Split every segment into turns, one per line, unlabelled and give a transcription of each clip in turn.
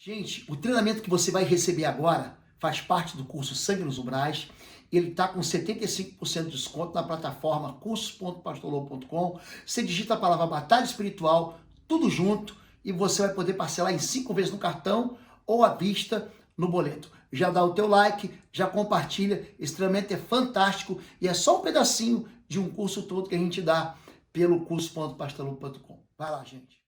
Gente, o treinamento que você vai receber agora faz parte do curso Sangue nos Umbrais. Ele está com 75% de desconto na plataforma cursos.pastorlobo.com. Você digita a palavra Batalha Espiritual, tudo junto, e você vai poder parcelar em 5 vezes no cartão ou à vista no boleto. Já dá o teu like, já compartilha. Esse treinamento é fantástico e é só um pedacinho de um curso todo que a gente dá pelo curso.pastorlobo.com. Vai lá, gente.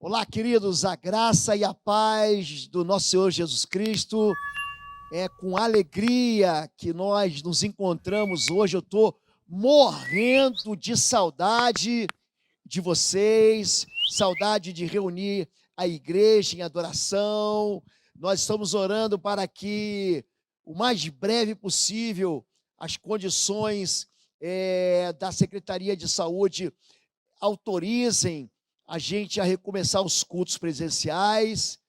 Olá, queridos, a graça e a paz do nosso Senhor Jesus Cristo. É com alegria que nós nos encontramos hoje. Eu estou morrendo de saudade de vocês, saudade de reunir a igreja em adoração. Nós estamos orando para que o mais breve possível as condições da Secretaria de Saúde autorizem a gente a recomeçar os cultos presenciais.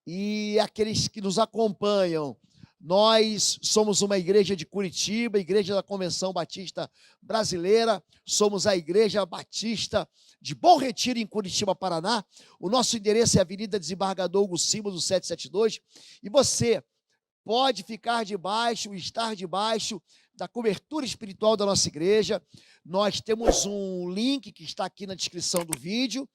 E aqueles que nos acompanham, nós somos uma igreja de Curitiba, igreja da Convenção Batista Brasileira, somos a Igreja Batista de Bom Retiro, em Curitiba, Paraná. O nosso endereço é Avenida Desembargador Hugo Simas, 772, e você pode ficar debaixo, estar debaixo da cobertura espiritual da nossa igreja. Nós temos um link que está aqui na descrição do vídeo,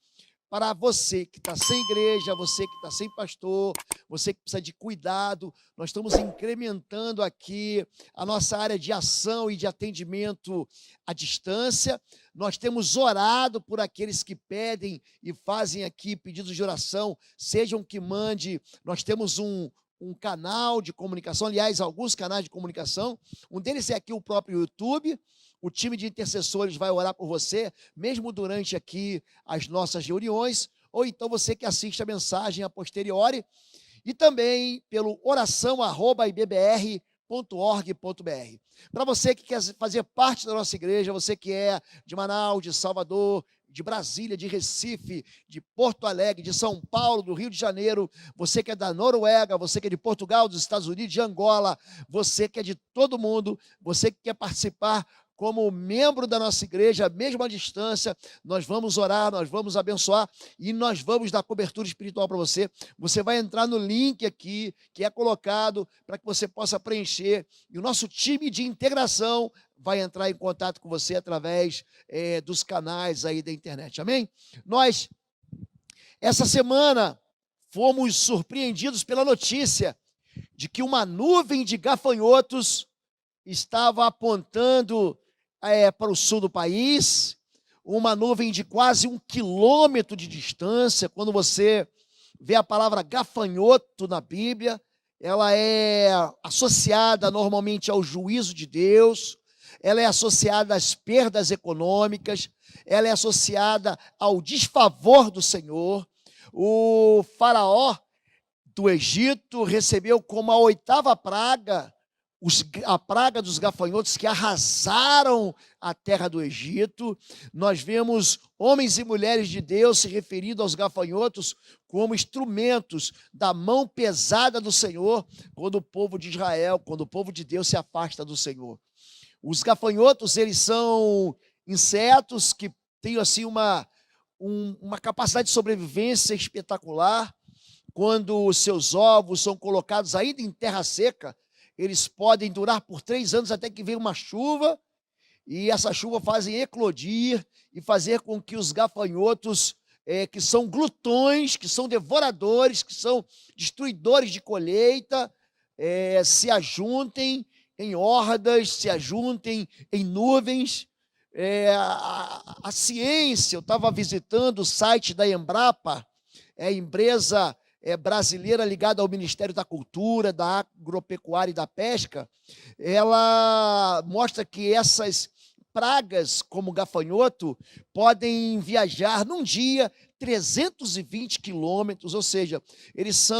para você que está sem igreja, você que está sem pastor, você que precisa de cuidado. Nós estamos incrementando aqui a nossa área de ação e de atendimento à distância. Nós temos orado por aqueles que pedem e fazem aqui pedidos de oração, sejam que mande. Nós temos um canal de comunicação, aliás, alguns canais de comunicação. Um deles é aqui o próprio YouTube. O time de intercessores vai orar por você, mesmo durante aqui as nossas reuniões, ou então você que assiste a mensagem a posteriori, e também pelo oração@ibbr.org.br. Para você que quer fazer parte da nossa igreja, você que é de Manaus, de Salvador, de Brasília, de Recife, de Porto Alegre, de São Paulo, do Rio de Janeiro, você que é da Noruega, você que é de Portugal, dos Estados Unidos, de Angola, você que é de todo mundo, você que quer participar como membro da nossa igreja, mesmo à distância, nós vamos orar, nós vamos abençoar e nós vamos dar cobertura espiritual para você. Você vai entrar no link aqui, que é colocado para que você possa preencher, e o nosso time de integração vai entrar em contato com você através dos canais aí da internet, amém? Nós, essa semana, fomos surpreendidos pela notícia de que uma nuvem de gafanhotos estava apontando para o sul do país, uma nuvem de quase 1 quilômetro de distância. Quando você vê a palavra gafanhoto na Bíblia, ela é associada normalmente ao juízo de Deus, ela é associada às perdas econômicas, ela é associada ao desfavor do Senhor. O faraó do Egito recebeu como a 8ª praga a praga dos gafanhotos que arrasaram a terra do Egito. Nós vemos homens e mulheres de Deus se referindo aos gafanhotos como instrumentos da mão pesada do Senhor, quando o povo de Israel, quando o povo de Deus se afasta do Senhor. Os gafanhotos, eles são insetos que têm assim uma capacidade de sobrevivência espetacular. Quando os seus ovos são colocados ainda em terra seca, eles podem durar por 3 anos até que venha uma chuva, e essa chuva fazem eclodir e fazer com que os gafanhotos, que são glutões, que são devoradores, que são destruidores de colheita, se ajuntem em hordas, se ajuntem em nuvens. A ciência, eu estava visitando o site da Embrapa, a empresa brasileira ligada ao Ministério da Cultura, da Agropecuária e da Pesca. Ela mostra que essas pragas, como gafanhoto, podem viajar num dia 320 quilômetros, ou seja, eles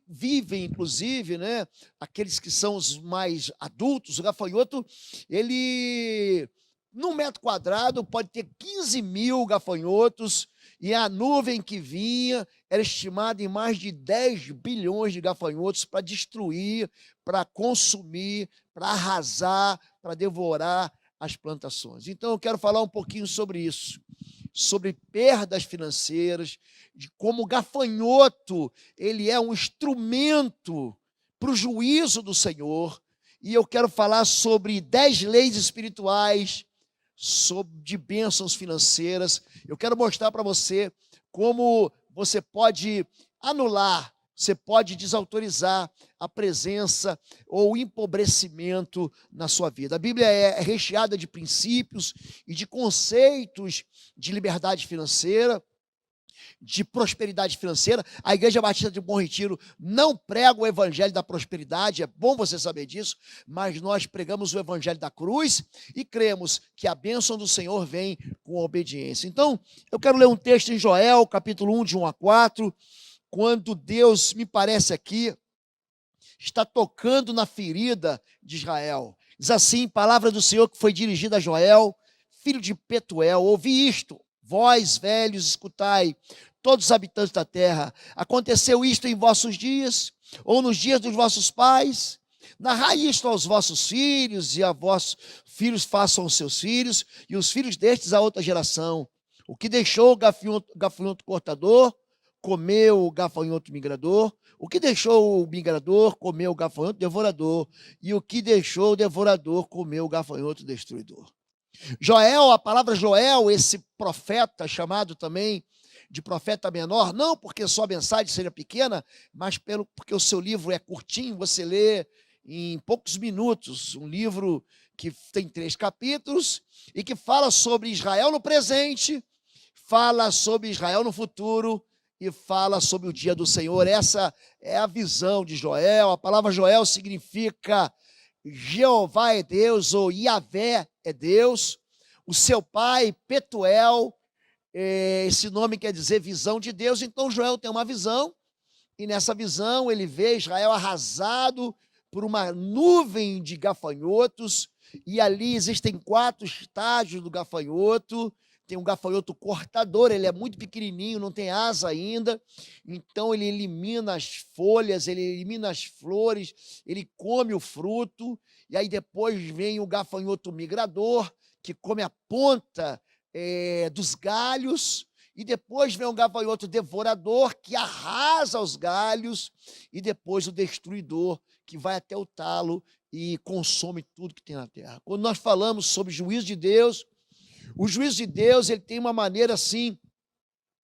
vivem, inclusive, né, aqueles que são os mais adultos. O gafanhoto, ele, num metro quadrado, pode ter 15 mil gafanhotos, e a nuvem que vinha era estimada em mais de 10 bilhões de gafanhotos para destruir, para consumir, para arrasar, para devorar as plantações. Então eu quero falar um pouquinho sobre isso. sobre perdas financeiras, de como o gafanhoto, ele é um instrumento para o juízo do Senhor. E eu quero falar sobre 10 leis espirituais, de bênçãos financeiras. Eu quero mostrar para você como você pode anular, você pode desautorizar a presença ou o empobrecimento na sua vida. A Bíblia é recheada de princípios e de conceitos de liberdade financeira, de prosperidade financeira. A Igreja Batista de Bom Retiro não prega o evangelho da prosperidade, é bom você saber disso, mas nós pregamos o evangelho da cruz e cremos que a bênção do Senhor vem com obediência. Então, eu quero ler um texto em Joel, capítulo 1, de 1 a 4, quando Deus, me parece aqui, está tocando na ferida de Israel. Diz assim, palavra do Senhor que foi dirigida a Joel, filho de Petuel: ouvi isto, vós velhos, escutai, todos os habitantes da terra. Aconteceu isto em vossos dias, ou nos dias dos vossos pais? Narrai isto aos vossos filhos, e a vossos filhos façam aos seus filhos, e os filhos destes a outra geração. O que deixou o gafanhoto cortador, comeu o gafanhoto migrador. O que deixou o migrador, comeu o gafanhoto devorador. E o que deixou o devorador, comeu o gafanhoto destruidor. Joel, a palavra Joel, esse profeta chamado também de profeta menor, não porque sua mensagem seja pequena, mas porque o seu livro é curtinho, você lê em poucos minutos, um livro que tem 3 capítulos e que fala sobre Israel no presente, fala sobre Israel no futuro e fala sobre o dia do Senhor. Essa é a visão de Joel. A palavra Joel significa Jeová é Deus, ou Yahvé é Deus. O seu pai, Petuel, esse nome quer dizer visão de Deus. Então Joel tem uma visão, e nessa visão ele vê Israel arrasado por uma nuvem de gafanhotos, e ali existem 4 estágios do gafanhoto. Tem um gafanhoto cortador, ele é muito pequenininho, não tem asa ainda, então ele elimina as folhas, ele elimina as flores, ele come o fruto, e aí depois vem o gafanhoto migrador, que come a ponta dos galhos, e depois vem o gafanhoto devorador, que arrasa os galhos, e depois o destruidor, que vai até o talo e consome tudo que tem na terra. Quando nós falamos sobre o juízo de Deus, o juízo de Deus, ele tem uma maneira assim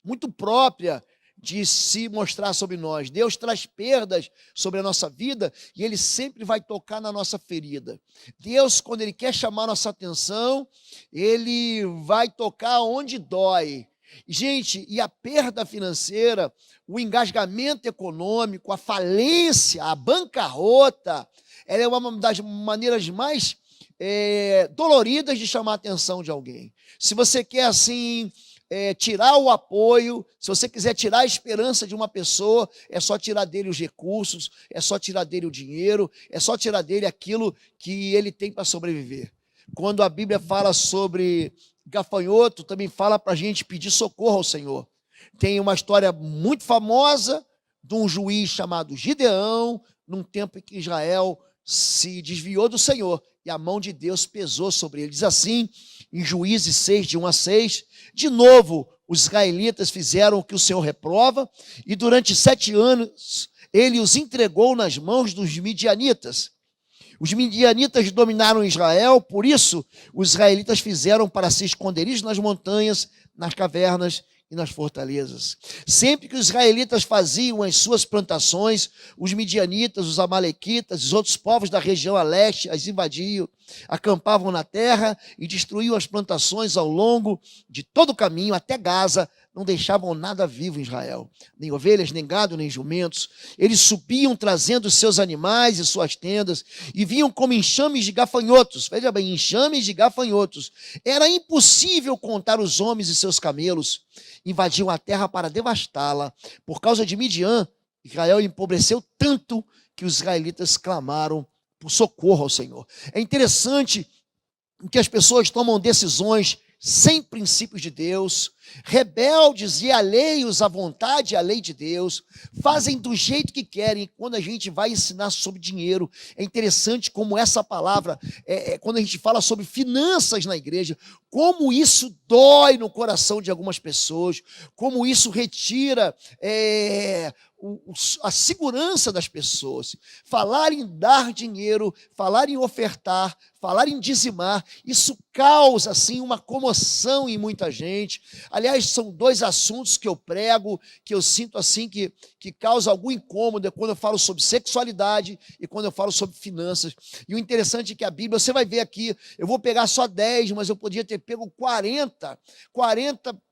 muito própria de se mostrar sobre nós. Deus traz perdas sobre a nossa vida e ele sempre vai tocar na nossa ferida. Deus, quando ele quer chamar nossa atenção, ele vai tocar onde dói. Gente, e a perda financeira, o engasgamento econômico, a falência, a bancarrota, ela é uma das maneiras mais doloridas de chamar a atenção de alguém. Se você quer assim tirar o apoio, se você quiser tirar a esperança de uma pessoa, é só tirar dele os recursos, é só tirar dele o dinheiro, é só tirar dele aquilo que ele tem para sobreviver. Quando a Bíblia fala sobre gafanhoto, também fala para a gente pedir socorro ao Senhor. Tem uma história muito famosa de um juiz chamado Gideão, num tempo em que Israel se desviou do Senhor, e a mão de Deus pesou sobre ele. Diz assim, em Juízes 6, de 1 a 6, de novo, os israelitas fizeram o que o Senhor reprova, e durante 7 anos, ele os entregou nas mãos dos midianitas. Os midianitas dominaram Israel, por isso, os israelitas fizeram para si esconderijos nas montanhas, nas cavernas e nas fortalezas. Sempre que os israelitas faziam as suas plantações, os midianitas, os amalequitas, os outros povos da região a leste as invadiam, acampavam na terra e destruíam as plantações ao longo de todo o caminho até Gaza. Não deixavam nada vivo em Israel, nem ovelhas, nem gado, nem jumentos. Eles subiam trazendo seus animais e suas tendas e vinham como enxames de gafanhotos. Veja bem, enxames de gafanhotos. Era impossível contar os homens e seus camelos. Invadiam a terra para devastá-la. Por causa de Midian, Israel empobreceu tanto que os israelitas clamaram por socorro ao Senhor. É interessante que as pessoas tomam decisões sem princípios de Deus, rebeldes e alheios à vontade e à lei de Deus, fazem do jeito que querem. Quando a gente vai ensinar sobre dinheiro, é interessante como essa palavra, quando a gente fala sobre finanças na igreja, como isso dói no coração de algumas pessoas, como isso retira a segurança das pessoas. Falar em dar dinheiro, falar em ofertar, falar em dizimar, isso causa assim uma comoção em muita gente. Aliás, são dois assuntos que eu prego, que eu sinto assim que causa algum incômodo, quando eu falo sobre sexualidade e quando eu falo sobre finanças. E o interessante é que a Bíblia, você vai ver aqui, eu vou pegar só 10, mas eu podia ter pego 40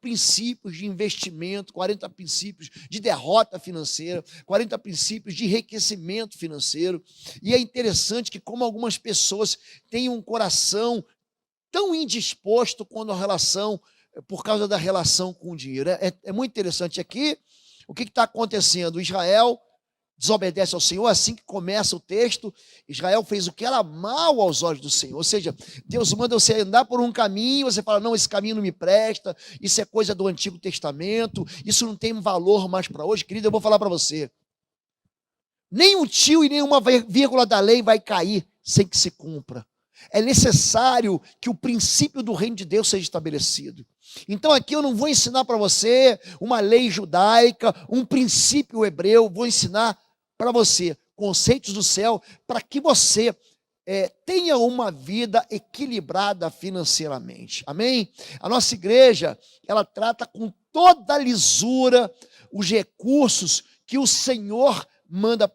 princípios de investimento, 40 princípios de derrota financeira, 40 princípios de enriquecimento financeiro. E é interessante que como algumas pessoas têm um coração tão indisposto quando por causa da relação com o dinheiro. É muito interessante aqui. O que está acontecendo? Israel desobedece ao Senhor, assim que começa o texto. Israel fez o que era mal aos olhos do Senhor, ou seja, Deus manda você andar por um caminho, você fala, não, esse caminho não me presta, isso é coisa do Antigo Testamento, isso não tem valor mais para hoje. Querido, eu vou falar para você, nem um tio e nenhuma vírgula da lei vai cair sem que se cumpra. É necessário que o princípio do reino de Deus seja estabelecido. Então aqui eu não vou ensinar para você uma lei judaica, um princípio hebreu, vou ensinar para você conceitos do céu, para que você tenha uma vida equilibrada financeiramente. Amém? A nossa igreja, ela trata com toda a lisura os recursos que o Senhor manda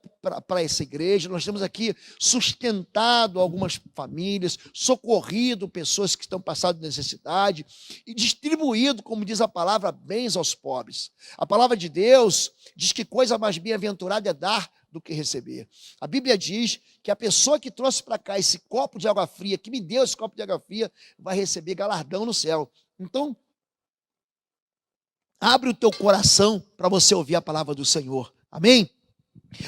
para essa igreja. Nós temos aqui sustentado algumas famílias, socorrido pessoas que estão passando necessidade e distribuído, como diz a palavra, bens aos pobres. A palavra de Deus diz que coisa mais bem-aventurada é dar do que receber. A Bíblia diz que a pessoa que trouxe para cá esse copo de água fria, que me deu esse copo de água fria, vai receber galardão no céu. Então, abre o teu coração para você ouvir a palavra do Senhor. Amém?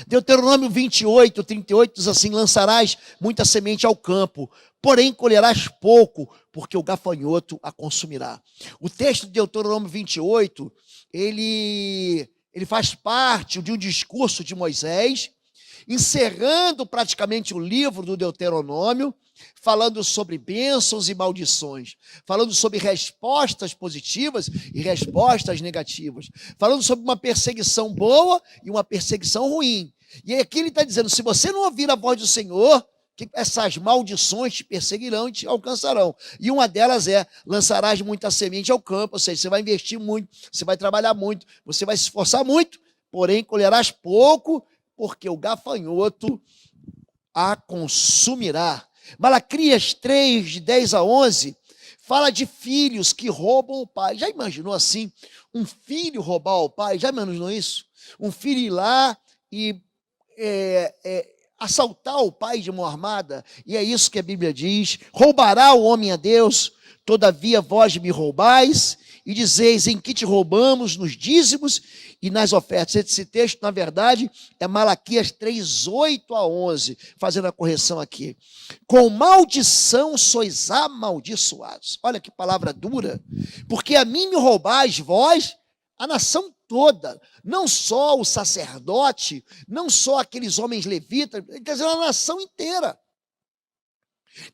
Deuteronômio 28, 38 diz assim, lançarás muita semente ao campo, porém colherás pouco, porque o gafanhoto a consumirá. O texto de Deuteronômio 28, ele faz parte de um discurso de Moisés, encerrando praticamente o livro do Deuteronômio, falando sobre bênçãos e maldições, falando sobre respostas positivas e respostas negativas, falando sobre uma perseguição boa e uma perseguição ruim. E aqui ele está dizendo, se você não ouvir a voz do Senhor, que essas maldições te perseguirão e te alcançarão. E uma delas é, lançarás muita semente ao campo, ou seja, você vai investir muito, você vai trabalhar muito, você vai se esforçar muito, porém colherás pouco, porque o gafanhoto a consumirá. Malaquias 3, de 10 a 11, fala de filhos que roubam o pai. Já imaginou assim, um filho roubar o pai? Já imaginou isso? Um filho ir lá e assaltar o pai de mão armada? E é isso que a Bíblia diz. Roubará o homem a Deus, todavia vós me roubais, e dizeis em que te roubamos nos dízimos e nas ofertas. Esse texto, na verdade, é Malaquias 3, 8 a 11, fazendo a correção aqui. Com maldição sois amaldiçoados. Olha que palavra dura. Porque a mim me roubais vós, a nação toda, não só o sacerdote, não só aqueles homens levitas, quer dizer, a nação inteira.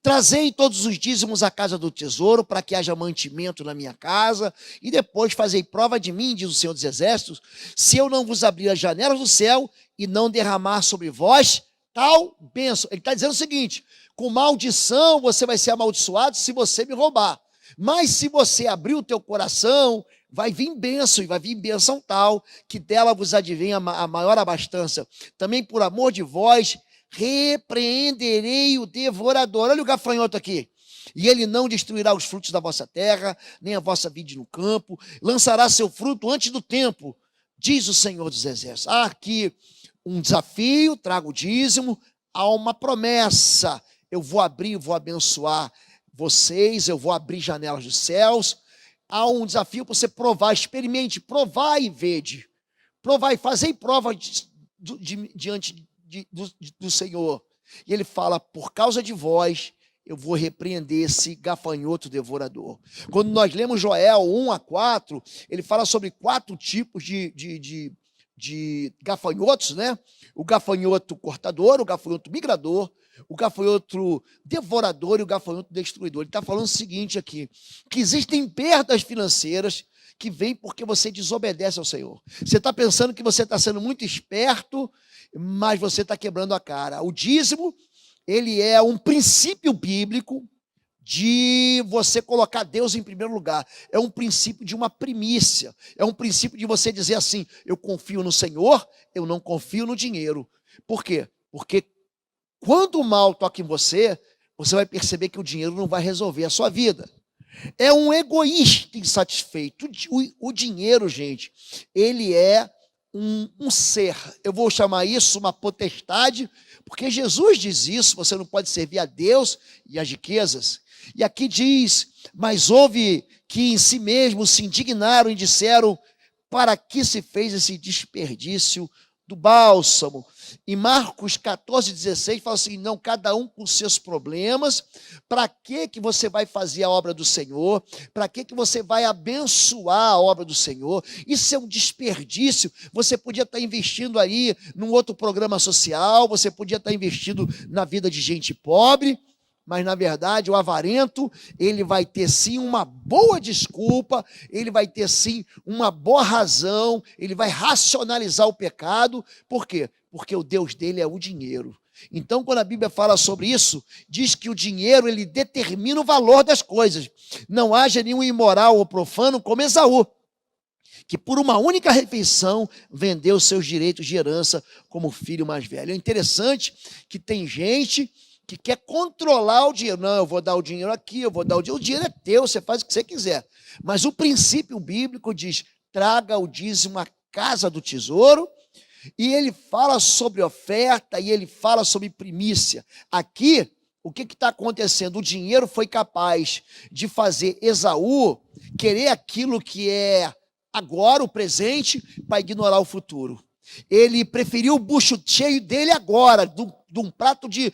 Trazei todos os dízimos à casa do tesouro, para que haja mantimento na minha casa, e depois fazei prova de mim, diz o Senhor dos Exércitos, se eu não vos abrir as janelas do céu e não derramar sobre vós tal bênção. Ele está dizendo o seguinte, com maldição você vai ser amaldiçoado se você me roubar, mas se você abrir o teu coração, vai vir bênção, e vai vir bênção tal, que dela vos advém a maior abastança. Também por amor de vós, repreenderei o devorador. Olha o gafanhoto aqui. E ele não destruirá os frutos da vossa terra, nem a vossa vide no campo, lançará seu fruto antes do tempo, diz o Senhor dos Exércitos. Há aqui um desafio, trago o dízimo, há uma promessa, eu vou abrir, vou abençoar vocês, eu vou abrir janelas dos céus. Há um desafio para você provar, experimente, provar e vede. Provar e fazer prova diante do Senhor. E ele fala, por causa de vós, eu vou repreender esse gafanhoto devorador. Quando nós lemos Joel 1-4, ele fala sobre 4 tipos de gafanhotos, né? O gafanhoto cortador, o gafanhoto migrador, o gafanhoto devorador e o gafanhoto destruidor. Ele está falando o seguinte aqui, que existem perdas financeiras que vêm porque você desobedece ao Senhor. Você está pensando que você está sendo muito esperto, mas você está quebrando a cara. O dízimo, ele é um princípio bíblico de você colocar Deus em primeiro lugar. É um princípio de uma primícia. É um princípio de você dizer assim, eu confio no Senhor, eu não confio no dinheiro. Por quê? Porque quando o mal toca em você, você vai perceber que o dinheiro não vai resolver a sua vida. É um egoísta insatisfeito. O dinheiro, gente, ele é um ser. Eu vou chamar isso uma potestade, porque Jesus diz isso, você não pode servir a Deus e as riquezas. E aqui diz, mas houve que em si mesmos se indignaram e disseram, para que se fez esse desperdício do bálsamo? Em Marcos 14:16 fala assim, não, cada um com seus problemas, para que você vai fazer a obra do Senhor? Para que você vai abençoar a obra do Senhor? Isso é um desperdício, você podia estar investindo aí num outro programa social, você podia estar investindo na vida de gente pobre, mas na verdade o avarento, ele vai ter sim uma boa desculpa, ele vai ter sim uma boa razão, ele vai racionalizar o pecado. Por quê? Porque o Deus dele é o dinheiro. Então, quando a Bíblia fala sobre isso, diz que o dinheiro, ele determina o valor das coisas. Não haja nenhum imoral ou profano como Esaú, que por uma única refeição vendeu seus direitos de herança como filho mais velho. É interessante que tem gente que quer controlar o dinheiro. Não, eu vou dar o dinheiro aqui, eu vou dar o dinheiro. O dinheiro é teu, você faz o que você quiser. Mas o princípio bíblico diz, traga o dízimo à casa do tesouro, e ele fala sobre oferta, e ele fala sobre primícia. Aqui, o que está acontecendo? O dinheiro foi capaz de fazer Esaú querer aquilo que é agora, o presente, para ignorar o futuro. Ele preferiu o bucho cheio dele agora, de um prato de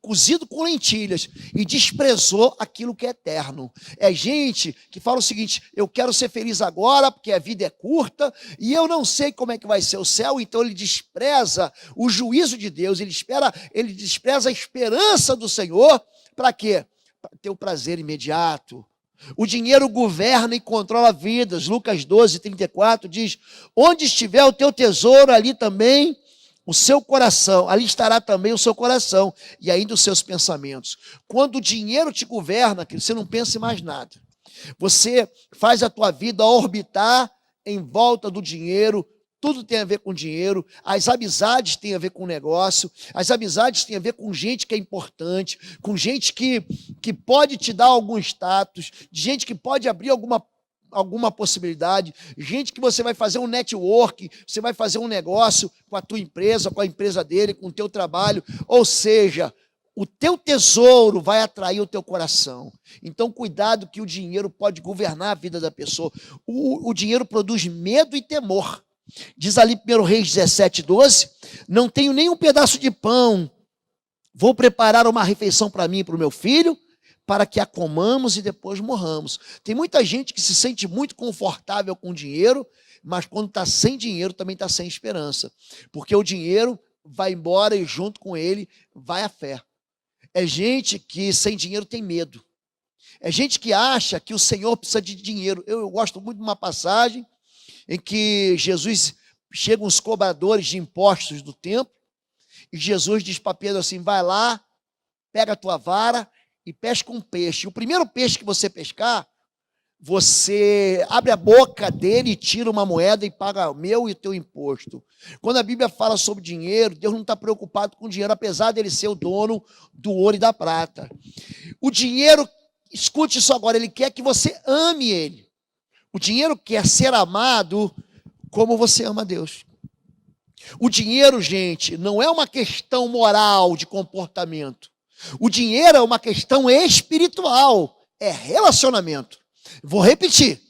cozido com lentilhas, e desprezou aquilo que é eterno. É gente que fala o seguinte, eu quero ser feliz agora, porque a vida é curta, e eu não sei como é que vai ser o céu, então ele despreza o juízo de Deus, ele despreza a esperança do Senhor, para quê? Para ter o prazer imediato. O dinheiro governa e controla vidas. Lucas 12:34 diz, onde estiver o teu tesouro, ali também o seu coração, ali estará também o seu coração, e ainda os seus pensamentos. Quando o dinheiro te governa, você não pensa em mais nada. Você faz a tua vida orbitar em volta do dinheiro, tudo tem a ver com dinheiro, as amizades têm a ver com negócio, as amizades têm a ver com gente que é importante, com gente que pode te dar algum status, gente que pode abrir alguma possibilidade, gente que você vai fazer um network, você vai fazer um negócio com a tua empresa, com a empresa dele, com o teu trabalho, ou seja, o teu tesouro vai atrair o teu coração. Então, cuidado que o dinheiro pode governar a vida da pessoa. O dinheiro produz medo e temor. Diz ali 1 Reis 17:12, não tenho nem um pedaço de pão, vou preparar uma refeição para mim e para o meu filho, para que a comamos e depois morramos. Tem muita gente que se sente muito confortável com dinheiro, mas quando está sem dinheiro também está sem esperança, porque o dinheiro vai embora e junto com ele vai a fé. É gente que sem dinheiro tem medo, é gente que acha que o Senhor precisa de dinheiro. Eu gosto muito de uma passagem em que Jesus chega uns cobradores de impostos do templo, e Jesus diz para Pedro assim, vai lá, pega a tua vara e pesca um peixe. O primeiro peixe que você pescar, você abre a boca dele e tira uma moeda e paga o meu e o teu imposto. Quando a Bíblia fala sobre dinheiro, Deus não está preocupado com dinheiro, apesar dele ser o dono do ouro e da prata. O dinheiro, escute isso agora, ele quer que você ame ele. O dinheiro quer ser amado como você ama Deus. O dinheiro, gente, não é uma questão moral de comportamento. O dinheiro é uma questão espiritual, é relacionamento. Vou repetir.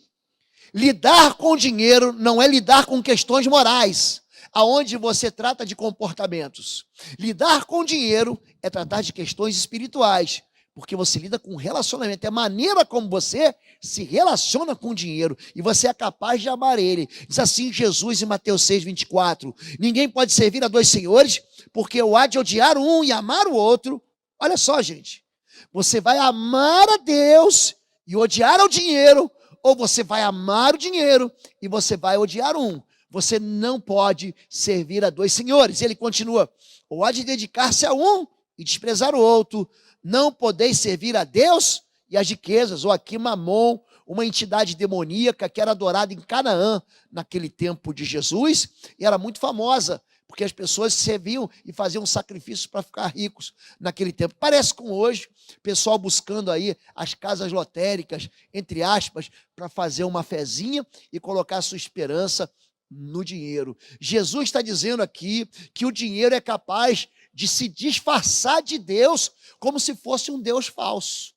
Lidar com o dinheiro não é lidar com questões morais, aonde você trata de comportamentos. Lidar com o dinheiro é tratar de questões espirituais, Porque você lida com relacionamento, é a maneira como você se relaciona com o dinheiro, e você é capaz de amar ele. Diz assim Jesus em Mateus 6:24, ninguém pode servir a dois senhores, porque ou há de odiar um e amar o outro. Olha só, gente, você vai amar a Deus e odiar ao dinheiro, ou você vai amar o dinheiro e você vai odiar um. Você não pode servir a dois senhores. Ele continua, ou há de dedicar-se a um e desprezar o outro. Não podeis servir a Deus e as riquezas, ou aqui Mamon, uma entidade demoníaca que era adorada em Canaã naquele tempo de Jesus, e era muito famosa, porque as pessoas serviam e faziam sacrifícios para ficar ricos naquele tempo. Parece com hoje, pessoal buscando aí as casas lotéricas, entre aspas, para fazer uma fezinha e colocar a sua esperança no dinheiro. Jesus está dizendo aqui que o dinheiro é capaz de se disfarçar de Deus como se fosse um Deus falso.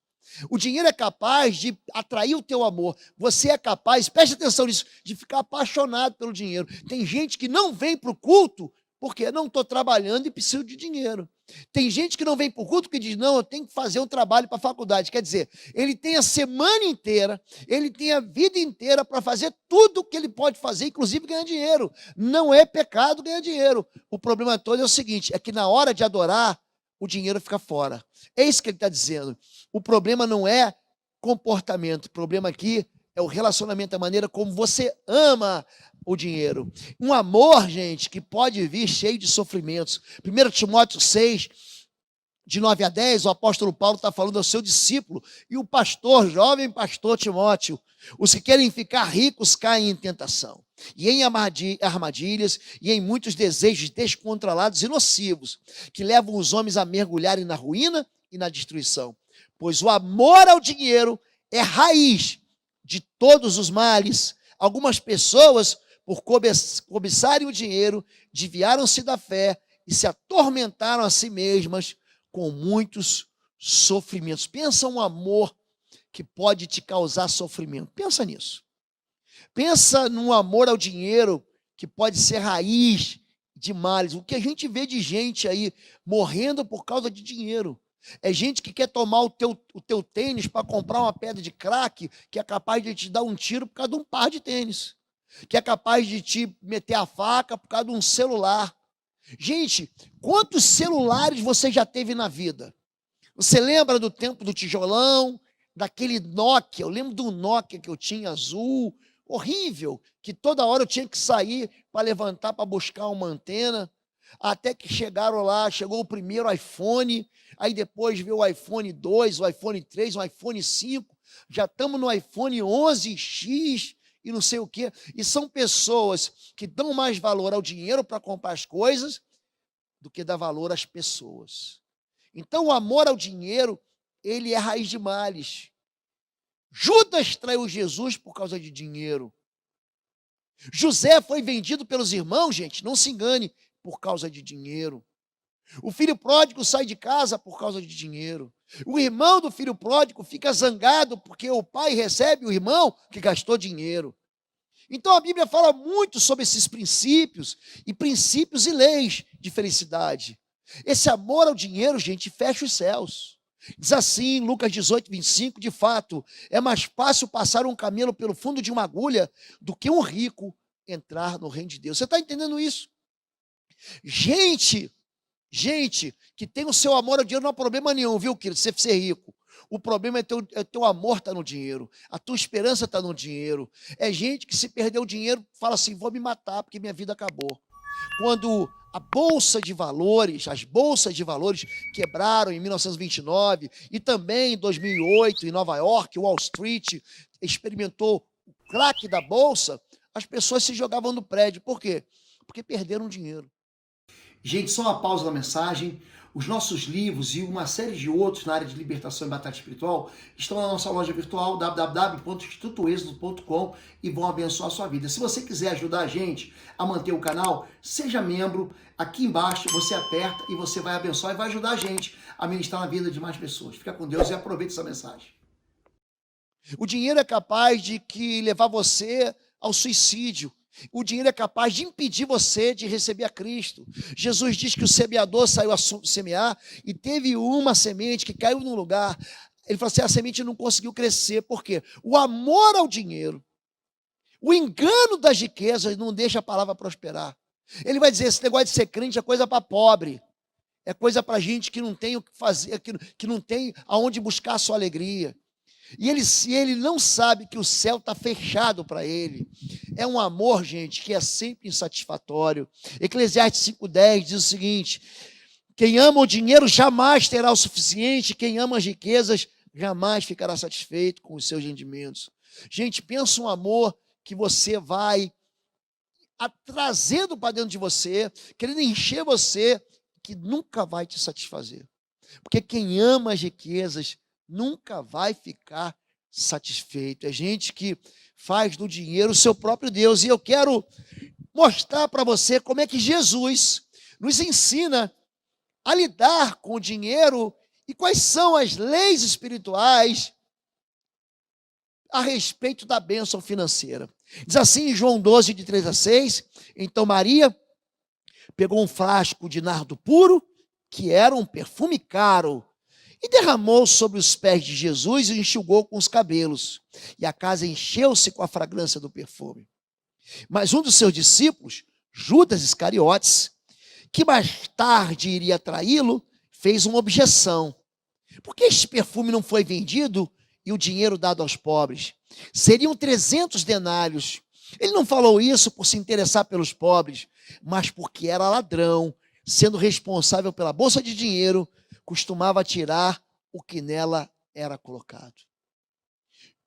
O dinheiro é capaz de atrair o teu amor. Você é capaz, preste atenção nisso, de ficar apaixonado pelo dinheiro. Tem gente que não vem para o culto porque não estou trabalhando e preciso de dinheiro. Tem gente que não vem para o culto porque diz, não, eu tenho que fazer um trabalho para a faculdade. Quer dizer, ele tem a semana inteira, ele tem a vida inteira para fazer tudo o que ele pode fazer, inclusive ganhar dinheiro. Não é pecado ganhar dinheiro. O problema todo é o seguinte, é que na hora de adorar, o dinheiro fica fora. É isso que ele está dizendo. O problema não é comportamento, o problema aqui é o relacionamento, a maneira como você ama o dinheiro. Um amor, gente, que pode vir cheio de sofrimentos. 1 Timóteo 6, de 9 a 10, o apóstolo Paulo está falando ao seu discípulo e o pastor, jovem pastor Timóteo, os que querem ficar ricos caem em tentação, e em armadilhas, e em muitos desejos descontrolados e nocivos, que levam os homens a mergulharem na ruína e na destruição. Pois o amor ao dinheiro é raiz de todos os males. Algumas pessoas, por cobiçarem o dinheiro, desviaram-se da fé e se atormentaram a si mesmas com muitos sofrimentos. Pensa um amor que pode te causar sofrimento. Pensa nisso. Pensa num amor ao dinheiro que pode ser raiz de males. O que a gente vê de gente aí morrendo por causa de dinheiro. É gente que quer tomar o teu tênis para comprar uma pedra de crack, que é capaz de te dar um tiro por causa de um par de tênis. Que é capaz de te meter a faca por causa de um celular. Gente, quantos celulares você já teve na vida? Você lembra do tempo do tijolão, daquele Nokia? Eu lembro do Nokia que eu tinha azul, horrível, que toda hora eu tinha que sair para levantar para buscar uma antena, até que chegaram lá, chegou o primeiro iPhone, aí depois veio o iPhone 2, o iPhone 3, o iPhone 5, já estamos no iPhone 11X e não sei o quê. E são pessoas que dão mais valor ao dinheiro para comprar as coisas do que dá valor às pessoas. Então o amor ao dinheiro, ele é raiz de males. Judas traiu Jesus por causa de dinheiro. José foi vendido pelos irmãos, gente, não se engane, por causa de dinheiro. O filho pródigo sai de casa por causa de dinheiro. O irmão do filho pródigo fica zangado porque o pai recebe o irmão que gastou dinheiro. Então a Bíblia fala muito sobre esses princípios e leis de felicidade. Esse amor ao dinheiro, gente, fecha os céus. Diz assim, Lucas 18:25, de fato, é mais fácil passar um camelo pelo fundo de uma agulha do que um rico entrar no reino de Deus. Você está entendendo isso? Gente que tem o seu amor ao dinheiro não há problema nenhum, viu, querido? Você ser rico. O problema é teu amor está no dinheiro. A tua esperança está no dinheiro. É gente que se perdeu o dinheiro, fala assim, vou me matar porque minha vida acabou. Quando a bolsa de valores, as bolsas de valores quebraram em 1929 e também em 2008 em Nova York, Wall Street experimentou o craque da bolsa, as pessoas se jogavam do prédio. Por quê? Porque perderam dinheiro. Gente, só uma pausa na mensagem. Os nossos livros e uma série de outros na área de libertação e batalha espiritual estão na nossa loja virtual www.institutoexodo.com e vão abençoar a sua vida. Se você quiser ajudar a gente a manter o canal, seja membro. Aqui embaixo você aperta e você vai abençoar e vai ajudar a gente a ministrar na vida de mais pessoas. Fica com Deus e aproveite essa mensagem. O dinheiro é capaz de levar você ao suicídio. O dinheiro é capaz de impedir você de receber a Cristo. Jesus diz que o semeador saiu a semear e teve uma semente que caiu num lugar. Ele falou assim, a semente não conseguiu crescer. Por quê? O amor ao dinheiro, o engano das riquezas não deixa a palavra prosperar. Ele vai dizer, esse negócio de ser crente é coisa para pobre. É coisa para gente que não tem o que fazer, que não tem aonde buscar a sua alegria. E ele não sabe que o céu está fechado para ele. É um amor, gente, que é sempre insatisfatório. Eclesiastes 5,10 diz o seguinte, quem ama o dinheiro jamais terá o suficiente, quem ama as riquezas jamais ficará satisfeito com os seus rendimentos. Gente, pensa um amor que você vai trazendo para dentro de você, querendo encher você, que nunca vai te satisfazer. Porque quem ama as riquezas nunca vai ficar satisfeito. É gente que faz do dinheiro o seu próprio Deus. E eu quero mostrar para você como é que Jesus nos ensina a lidar com o dinheiro e quais são as leis espirituais a respeito da bênção financeira. Diz assim em João 12, de 3-6, então Maria pegou um frasco de nardo puro, que era um perfume caro, e derramou sobre os pés de Jesus e enxugou com os cabelos. E a casa encheu-se com a fragrância do perfume. Mas um dos seus discípulos, Judas Iscariotes, que mais tarde iria traí-lo, fez uma objeção. Por que este perfume não foi vendido e o dinheiro dado aos pobres? Seriam 300 denários. Ele não falou isso por se interessar pelos pobres, mas porque era ladrão, sendo responsável pela bolsa de dinheiro, costumava tirar o que nela era colocado.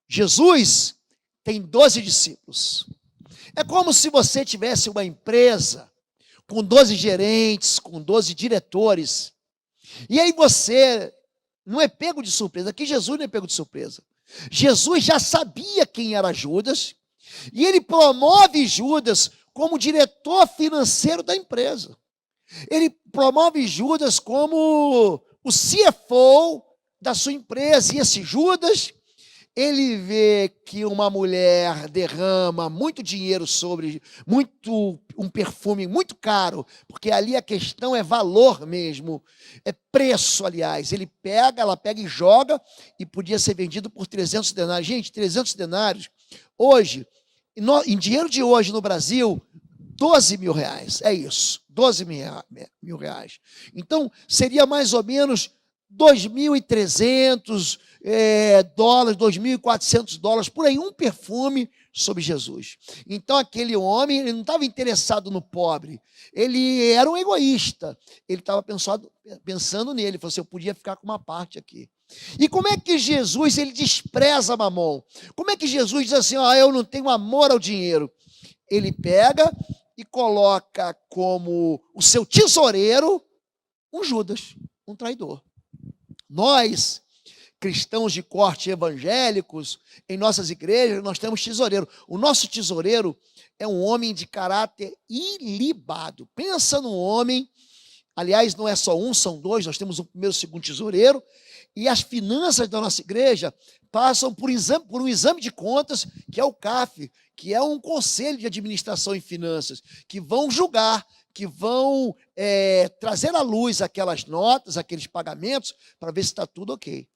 Jesus tem 12 discípulos. É como se você tivesse uma empresa com 12 gerentes, com 12 diretores, e aí você não é pego de surpresa. Aqui Jesus não é pego de surpresa. Jesus já sabia quem era Judas, e ele promove Judas como diretor financeiro da empresa. Ele promove Judas como o CFO da sua empresa. E esse Judas, ele vê que uma mulher derrama muito dinheiro sobre um perfume muito caro, porque ali a questão é valor mesmo, é preço, aliás. Ela pega e joga, e podia ser vendido por 300 denários. Gente, 300 denários, hoje, em dinheiro de hoje no Brasil, 12 mil reais, é isso, 12 mil reais. Então, seria mais ou menos 2.300 dólares, 2.400 dólares, por aí, um perfume sobre Jesus. Então, aquele homem, ele não estava interessado no pobre, ele era um egoísta, ele estava pensando nele, ele falou assim, eu podia ficar com uma parte aqui. E como é que Jesus, ele despreza Mamon? Como é que Jesus diz assim, eu não tenho amor ao dinheiro? Ele pega e coloca como o seu tesoureiro um Judas, um traidor. Nós, cristãos de corte evangélicos, em nossas igrejas, nós temos tesoureiro. O nosso tesoureiro é um homem de caráter ilibado. Pensa num homem, aliás, não é só um, são dois, nós temos o primeiro e o segundo tesoureiro, e as finanças da nossa igreja passam por um exame de contas, que é o CAF, que é um conselho de administração em finanças, que vão julgar, que vão trazer à luz aquelas notas, aqueles pagamentos, para ver se está tudo ok.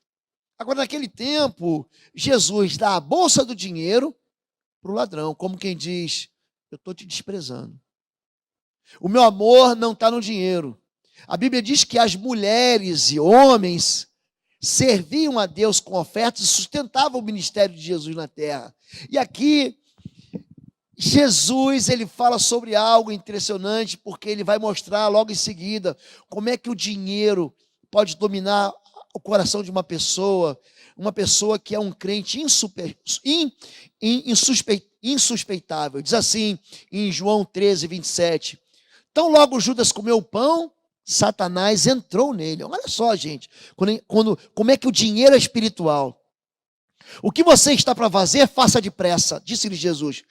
Agora, naquele tempo, Jesus dá a bolsa do dinheiro para o ladrão, como quem diz, eu estou te desprezando. O meu amor não está no dinheiro. A Bíblia diz que as mulheres e homens serviam a Deus com ofertas e sustentavam o ministério de Jesus na terra. E aqui, Jesus, ele fala sobre algo impressionante, porque ele vai mostrar logo em seguida como é que o dinheiro pode dominar o coração de uma pessoa que é um crente insuspeitável. Diz assim, em João 13, 27, então logo Judas comeu o pão, Satanás entrou nele. Olha só, gente, como é que o dinheiro é espiritual. O que você está para fazer, faça depressa, disse-lhe Jesus.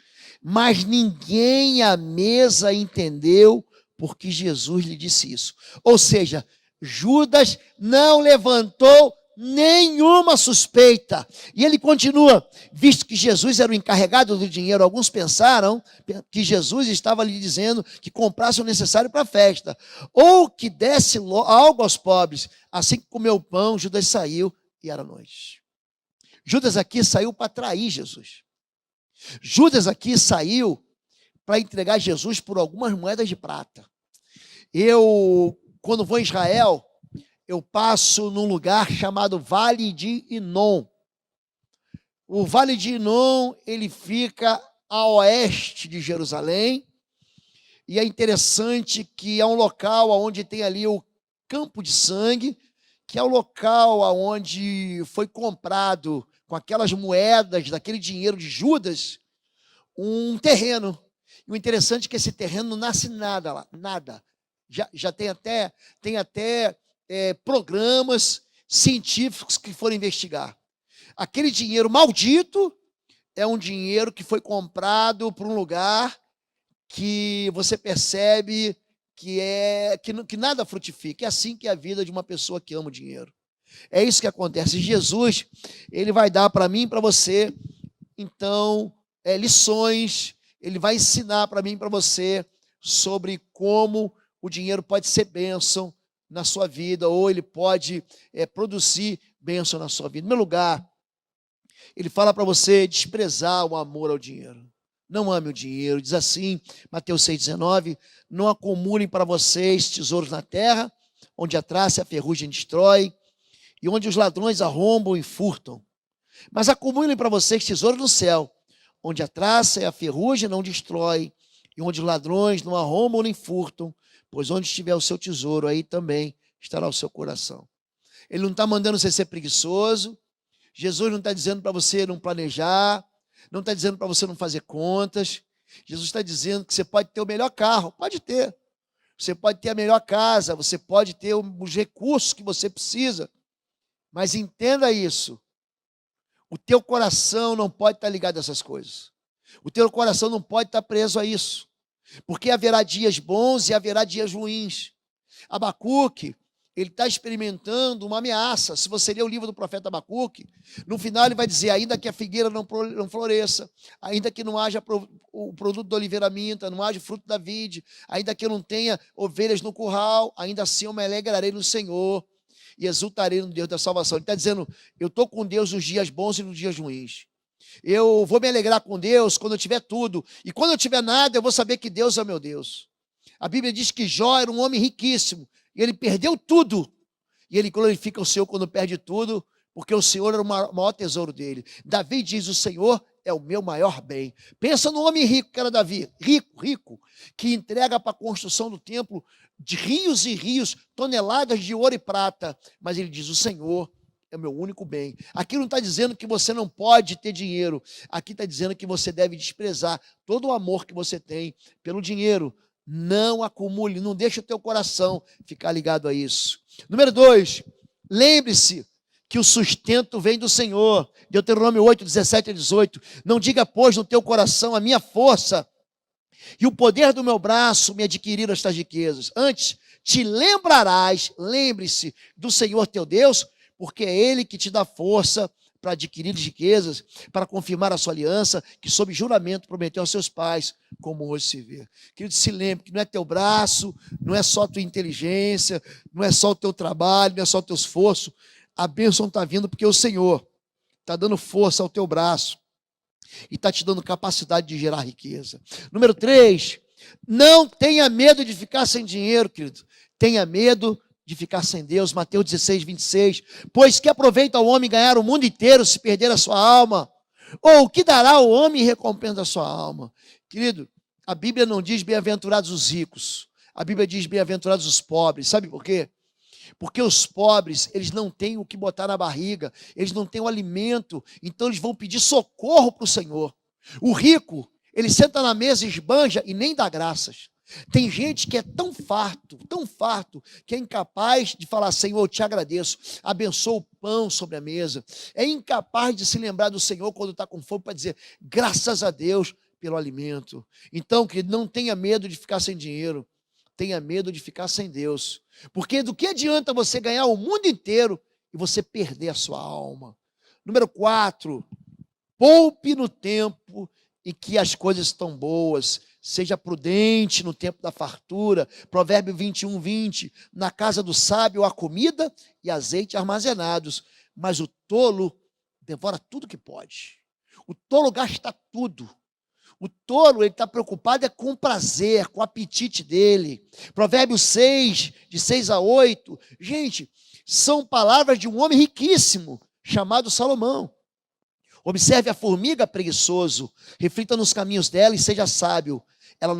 Mas ninguém à mesa entendeu porque Jesus lhe disse isso. Ou seja, Judas não levantou nenhuma suspeita. E ele continua, visto que Jesus era o encarregado do dinheiro, alguns pensaram que Jesus estava lhe dizendo que comprasse o necessário para a festa, ou que desse algo aos pobres. Assim que comeu o pão, Judas saiu e era noite. Judas aqui saiu para trair Jesus. Judas aqui saiu para entregar Jesus por algumas moedas de prata. Eu, quando vou a Israel, eu passo num lugar chamado Vale de Inom. O Vale de Inom, ele fica a oeste de Jerusalém, e é interessante que é um local onde tem ali o Campo de Sangue, que é o local onde foi comprado, com aquelas moedas, daquele dinheiro de Judas, um terreno. E o interessante é que esse terreno não nasce nada lá, nada. Já tem até programas científicos que foram investigar. Aquele dinheiro maldito é um dinheiro que foi comprado por um lugar que você percebe que nada frutifica. É assim que é a vida de uma pessoa que ama o dinheiro. É isso que acontece. Jesus, ele vai dar para mim e para você, então, lições, ele vai ensinar para mim e para você sobre como o dinheiro pode ser bênção na sua vida, ou ele pode produzir bênção na sua vida. Em primeiro lugar, ele fala para você desprezar o amor ao dinheiro. Não ame o dinheiro. Diz assim, Mateus 6,19, não acumulem para vocês tesouros na terra, onde a traça e a ferrugem destrói, e onde os ladrões arrombam e furtam. Mas acumulem para vocês tesouros no céu, onde a traça e a ferrugem não destrói, e onde os ladrões não arrombam nem furtam, pois onde estiver o seu tesouro, aí também estará o seu coração. Ele não está mandando você ser preguiçoso. Jesus não está dizendo para você não planejar, não está dizendo para você não fazer contas. Jesus está dizendo que você pode ter o melhor carro, pode ter. Você pode ter a melhor casa, você pode ter os recursos que você precisa. Mas entenda isso, o teu coração não pode estar ligado a essas coisas. O teu coração não pode estar preso a isso. Porque haverá dias bons e haverá dias ruins. Abacuque, ele está experimentando uma ameaça. Se você ler o livro do profeta Abacuque, no final ele vai dizer, ainda que a figueira não floresça, ainda que não haja o produto da oliveira minta, não haja fruto da vide, ainda que eu não tenha ovelhas no curral, ainda assim eu me alegrarei no Senhor e exultarei no Deus da salvação. Ele está dizendo, eu estou com Deus nos dias bons e nos dias ruins. Eu vou me alegrar com Deus quando eu tiver tudo. E quando eu tiver nada, eu vou saber que Deus é meu Deus. A Bíblia diz que Jó era um homem riquíssimo. E ele perdeu tudo. E ele glorifica o Senhor quando perde tudo, porque o Senhor era o maior tesouro dele. Davi diz, o Senhor é o meu maior bem. Pensa no homem rico que era Davi. Rico, que entrega para a construção do templo de rios e rios, toneladas de ouro e prata. Mas ele diz, o Senhor é o meu único bem. Aqui não está dizendo que você não pode ter dinheiro. Aqui está dizendo que você deve desprezar todo o amor que você tem pelo dinheiro. Não acumule, não deixe o teu coração ficar ligado a isso. Número 2, lembre-se que o sustento vem do Senhor. Deuteronômio 8, 17 a 18. Não diga, pois, no teu coração, a minha força e o poder do meu braço me adquiriram estas riquezas. Antes, te lembrarás, lembre-se do Senhor teu Deus, porque é Ele que te dá força para adquirir riquezas, para confirmar a sua aliança, que sob juramento prometeu aos seus pais, como hoje se vê. Querido, se lembre que não é teu braço, não é só tua inteligência, não é só o teu trabalho, não é só o teu esforço. A bênção está vindo porque o Senhor está dando força ao teu braço e está te dando capacidade de gerar riqueza. Número 3, não tenha medo de ficar sem dinheiro, querido. Tenha medo de ficar sem Deus. Mateus 16, 26. Pois que aproveita o homem ganhar o mundo inteiro se perder a sua alma? Ou o que dará o homem em recompensa a sua alma? Querido, a Bíblia não diz bem-aventurados os ricos. A Bíblia diz bem-aventurados os pobres. Sabe por quê? Porque os pobres, eles não têm o que botar na barriga, eles não têm o alimento, então eles vão pedir socorro para o Senhor. O rico, ele senta na mesa e esbanja e nem dá graças. Tem gente que é tão farto, que é incapaz de falar, Senhor, eu te agradeço, abençoa o pão sobre a mesa. É incapaz de se lembrar do Senhor quando está com fome para dizer, graças a Deus pelo alimento. Então, querido, não tenha medo de ficar sem dinheiro, tenha medo de ficar sem Deus. Porque do que adianta você ganhar o mundo inteiro e você perder a sua alma. Número 4, poupe no tempo em que as coisas estão boas. Seja prudente no tempo da fartura. Provérbio 21:20. Na casa do sábio há comida e azeite armazenados, mas o tolo devora tudo que pode. O tolo gasta tudo. O tolo, ele está preocupado com o prazer, com o apetite dele. Provérbios 6, de 6 a 8. Gente, são palavras de um homem riquíssimo, chamado Salomão. Observe a formiga, preguiçoso, reflita nos caminhos dela e seja sábio. Ela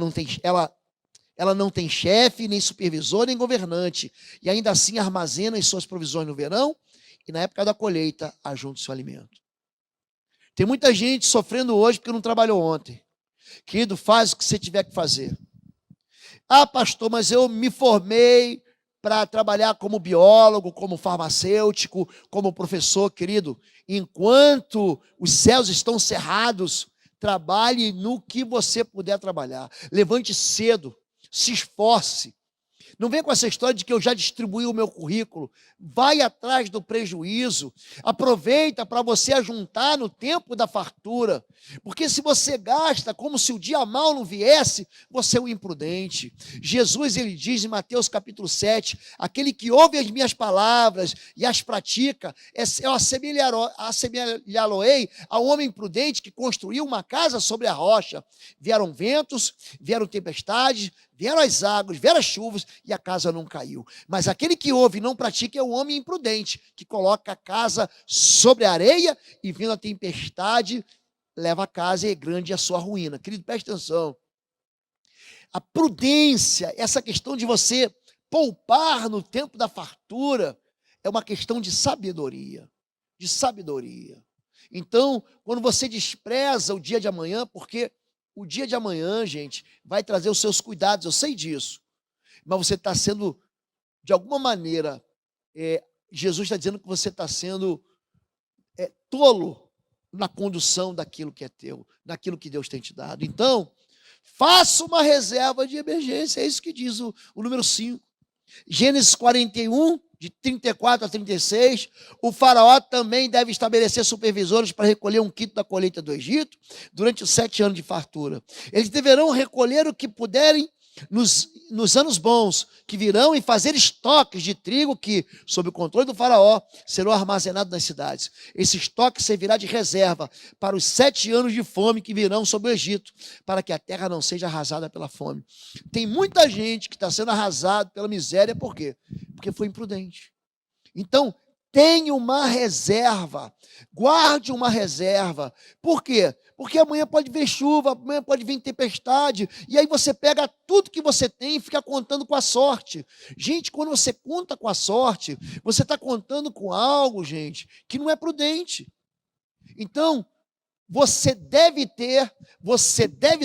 não tem chefe, nem supervisor, nem governante, e ainda assim armazena as suas provisões no verão, e na época da colheita ajunta o seu alimento. Tem muita gente sofrendo hoje porque não trabalhou ontem. Querido, faz o que você tiver que fazer. Ah, pastor, mas eu me formei para trabalhar como biólogo, como farmacêutico, como professor. Querido, enquanto os céus estão cerrados, trabalhe no que você puder trabalhar. Levante cedo, se esforce. Não vem com essa história de que eu já distribuí o meu currículo. Vai atrás do prejuízo. Aproveita para você ajuntar no tempo da fartura. Porque se você gasta como se o dia mal não viesse, você é um imprudente. Jesus, ele diz em Mateus capítulo 7, aquele que ouve as minhas palavras e as pratica, eu assemelhá-lo-ei a um homem prudente que construiu uma casa sobre a rocha. Vieram ventos, vieram tempestades, vieram as águas, vieram as chuvas e a casa não caiu. Mas aquele que ouve e não pratica é o homem imprudente, que coloca a casa sobre a areia e vindo a tempestade, leva a casa e é grande a sua ruína. Querido, preste atenção. A prudência, essa questão de você poupar no tempo da fartura, é uma questão de sabedoria. De sabedoria. Então, quando você despreza o dia de amanhã, porque o dia de amanhã, gente, vai trazer os seus cuidados, eu sei disso. Mas você está sendo, de alguma maneira, Jesus está dizendo que você está sendo tolo na condução daquilo que é teu, naquilo que Deus tem te dado. Então, faça uma reserva de emergência, é isso que diz o número 5. Gênesis 41, de 34 a 36, o faraó também deve estabelecer supervisores para recolher 1/5 da colheita do Egito durante os 7 anos de fartura. Eles deverão recolher o que puderem nos anos bons que virão e fazer estoques de trigo que, sob o controle do faraó, serão armazenados nas cidades. Esse estoque servirá de reserva para os 7 anos de fome que virão sobre o Egito, para que a terra não seja arrasada pela fome. Tem muita gente que está sendo arrasada pela miséria, por quê? Porque foi imprudente. Então, tenha uma reserva, guarde uma reserva. Por quê? Porque amanhã pode vir chuva, amanhã pode vir tempestade, e aí você pega tudo que você tem e fica contando com a sorte. Gente, quando você conta com a sorte, você está contando com algo, gente, que não é prudente. Então, você deve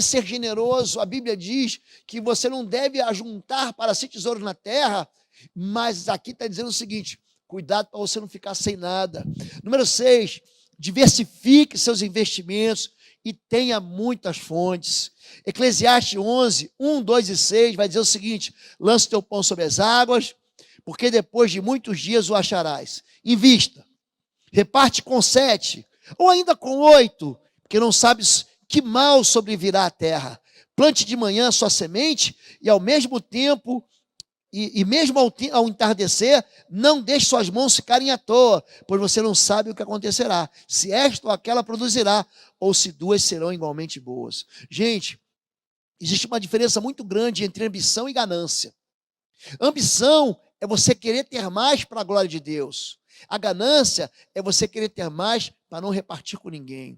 ser generoso. A Bíblia diz que você não deve ajuntar para si tesouros na terra, mas aqui está dizendo o seguinte: cuidado para você não ficar sem nada. Número 6, diversifique seus investimentos e tenha muitas fontes. Eclesiastes 11, 1, 2 e 6 vai dizer o seguinte: lança o teu pão sobre as águas, porque depois de muitos dias o acharás. Invista, reparte com 7, ou ainda com 8, porque não sabes que mal sobrevirá à terra. Plante de manhã a sua semente e ao mesmo tempo... E mesmo ao entardecer, não deixe suas mãos ficarem à toa, pois você não sabe o que acontecerá, se esta ou aquela produzirá, ou se duas serão igualmente boas. Gente, existe uma diferença muito grande entre ambição e ganância. Ambição é você querer ter mais para a glória de Deus. A ganância é você querer ter mais para não repartir com ninguém.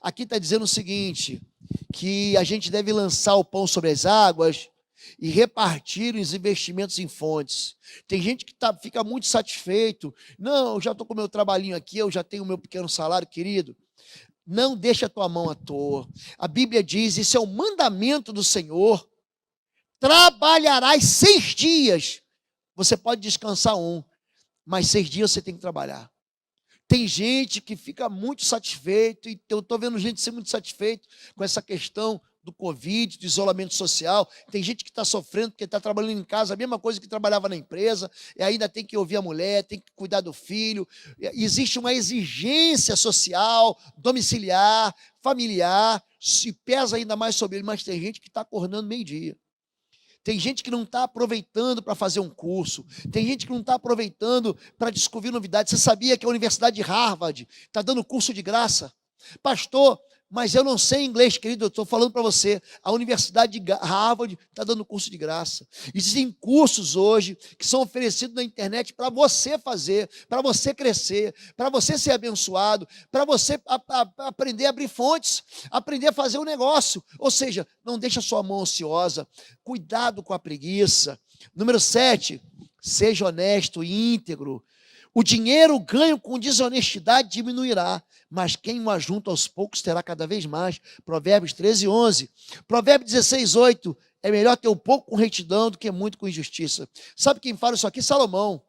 Aqui está dizendo o seguinte, que a gente deve lançar o pão sobre as águas e repartir os investimentos em fontes. Tem gente que fica muito satisfeito. Não, eu já estou com o meu trabalhinho aqui, eu já tenho o meu pequeno salário, querido. Não deixa a tua mão à toa. A Bíblia diz, isso é o mandamento do Senhor: trabalharás 6 dias. Você pode descansar 1, mas 6 dias você tem que trabalhar. Tem gente que fica muito satisfeito, e eu estou vendo gente ser muito satisfeito com essa questão do Covid, do isolamento social. Tem gente que está sofrendo porque está trabalhando em casa, a mesma coisa que trabalhava na empresa, e ainda tem que ouvir a mulher, tem que cuidar do filho. Existe uma exigência social, domiciliar, familiar, se pesa ainda mais sobre ele, mas tem gente que está acordando meio-dia. Tem gente que não está aproveitando para fazer um curso. Tem gente que não está aproveitando para descobrir novidades. Você sabia que a Universidade de Harvard está dando curso de graça? Pastor, mas eu não sei inglês, querido, eu estou falando para você, a Universidade de Harvard está dando curso de graça. Existem cursos hoje que são oferecidos na internet para você fazer, para você crescer, para você ser abençoado, para você aprender a abrir fontes, aprender a fazer um negócio. Ou seja, não deixa a sua mão ociosa, cuidado com a preguiça. Número 7, seja honesto e íntegro. O dinheiro ganho com desonestidade diminuirá, mas quem o ajunta aos poucos terá cada vez mais. Provérbios 13, 11. Provérbios 16, 8. É melhor ter um pouco com retidão do que muito com injustiça. Sabe quem fala isso aqui? Salomão.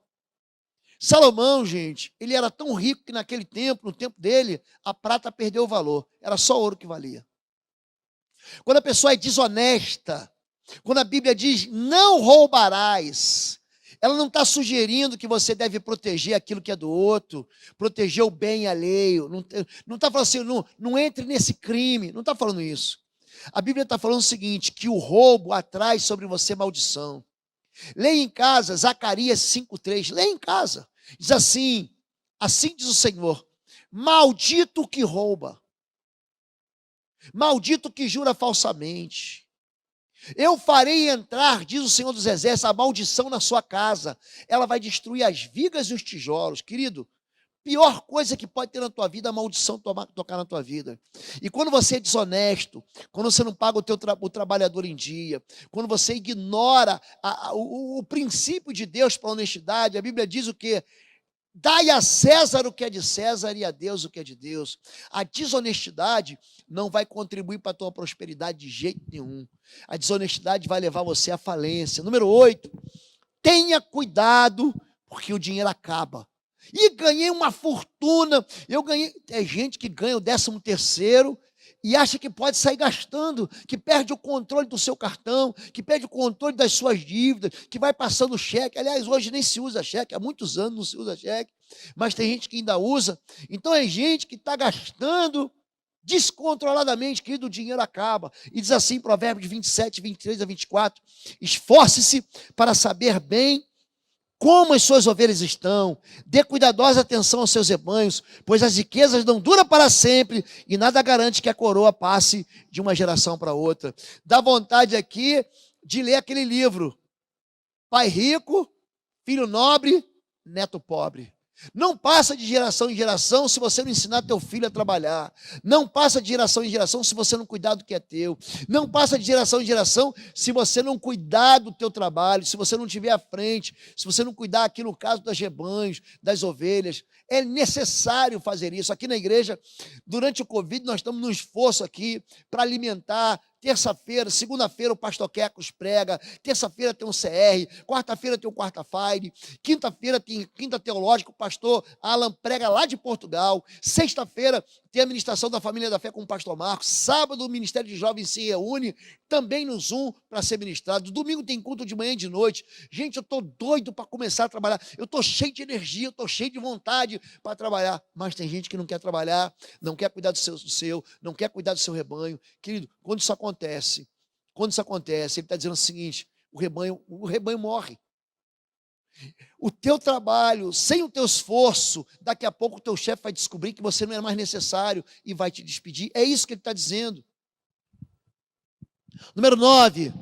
Salomão, gente, ele era tão rico que naquele tempo, no tempo dele, a prata perdeu o valor. Era só ouro que valia. Quando a pessoa é desonesta, quando a Bíblia diz, não roubarás, ela não está sugerindo que você deve proteger aquilo que é do outro, proteger o bem alheio. Não está falando assim, não entre nesse crime. Não está falando isso. A Bíblia está falando o seguinte, que o roubo atrai sobre você maldição. Leia em casa, Zacarias 5,3. Leia em casa. Diz assim diz o Senhor, maldito o que rouba, maldito o que jura falsamente. Eu farei entrar, diz o Senhor dos Exércitos, a maldição na sua casa. Ela vai destruir as vigas e os tijolos. Querido, pior coisa que pode ter na tua vida, a maldição tocar na tua vida. E quando você é desonesto, quando você não paga o trabalhador em dia, quando você ignora o princípio de Deus para a honestidade, a Bíblia diz o quê? Dai a César o que é de César e a Deus o que é de Deus. A desonestidade não vai contribuir para a tua prosperidade de jeito nenhum. A desonestidade vai levar você à falência. Número 8, tenha cuidado, porque o dinheiro acaba. E ganhei uma fortuna. É gente que ganha o 13º e acha que pode sair gastando, que perde o controle do seu cartão, que perde o controle das suas dívidas, que vai passando cheque. Aliás, hoje nem se usa cheque, há muitos anos não se usa cheque, mas tem gente que ainda usa. Então é gente que está gastando descontroladamente, querido, o dinheiro acaba. E diz assim, Provérbios 27, 23 a 24, esforce-se para saber bem como as suas ovelhas estão, dê cuidadosa atenção aos seus rebanhos, pois as riquezas não duram para sempre e nada garante que a coroa passe de uma geração para outra. Dá vontade aqui de ler aquele livro, Pai Rico, Filho Nobre, Neto Pobre. Não passa de geração em geração se você não ensinar teu filho a trabalhar. Não passa de geração em geração se você não cuidar do que é teu. Não passa de geração em geração se você não cuidar do teu trabalho, se você não estiver à frente, se você não cuidar aqui no caso dos rebanhos, das ovelhas. É necessário fazer isso. Aqui na igreja, durante o Covid, nós estamos num esforço aqui para alimentar. Terça-feira, segunda-feira o pastor Quecos prega, terça-feira tem um CR, quarta-feira tem um Quarta Fire, quinta-feira tem Quinta Teológica, o pastor Alan prega lá de Portugal, sexta-feira tem a ministração da Família da Fé com o pastor Marcos, sábado o Ministério de Jovens se reúne, também no Zoom para ser ministrado, domingo tem culto de manhã e de noite. Gente, eu estou doido para começar a trabalhar, eu estou cheio de energia, eu estou cheio de vontade para trabalhar, mas tem gente que não quer trabalhar, não quer cuidar do seu, não quer cuidar do seu rebanho. Querido, quando isso acontece, ele está dizendo o seguinte, o rebanho morre. O teu trabalho, sem o teu esforço, daqui a pouco o teu chefe vai descobrir que você não é mais necessário e vai te despedir. É isso que ele está dizendo. Número 9,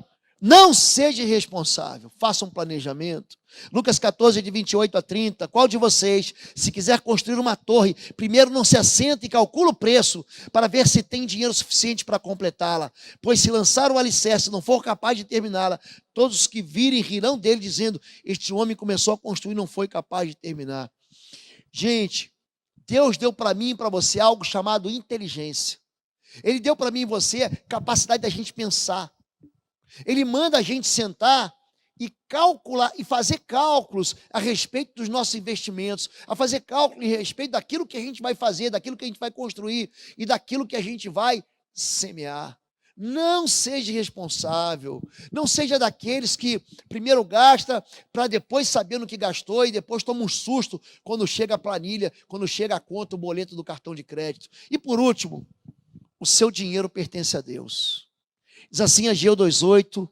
não seja irresponsável, faça um planejamento. Lucas 14, de 28 a 30, qual de vocês, se quiser construir uma torre, primeiro não se assenta e calcula o preço, para ver se tem dinheiro suficiente para completá-la, pois se lançar o alicerce e não for capaz de terminá-la, todos os que virem rirão dele, dizendo, este homem começou a construir e não foi capaz de terminar. Gente, Deus deu para mim e para você algo chamado inteligência. Ele deu para mim e você capacidade da gente pensar. Ele manda a gente sentar e calcular e fazer cálculos a respeito dos nossos investimentos, a fazer cálculos a respeito daquilo que a gente vai fazer, daquilo que a gente vai construir e daquilo que a gente vai semear. Não seja irresponsável. Não seja daqueles que primeiro gasta para depois saber no que gastou e depois toma um susto quando chega a planilha, quando chega a conta, o boleto do cartão de crédito. E por último, o seu dinheiro pertence a Deus. Diz assim Ageu 2:8,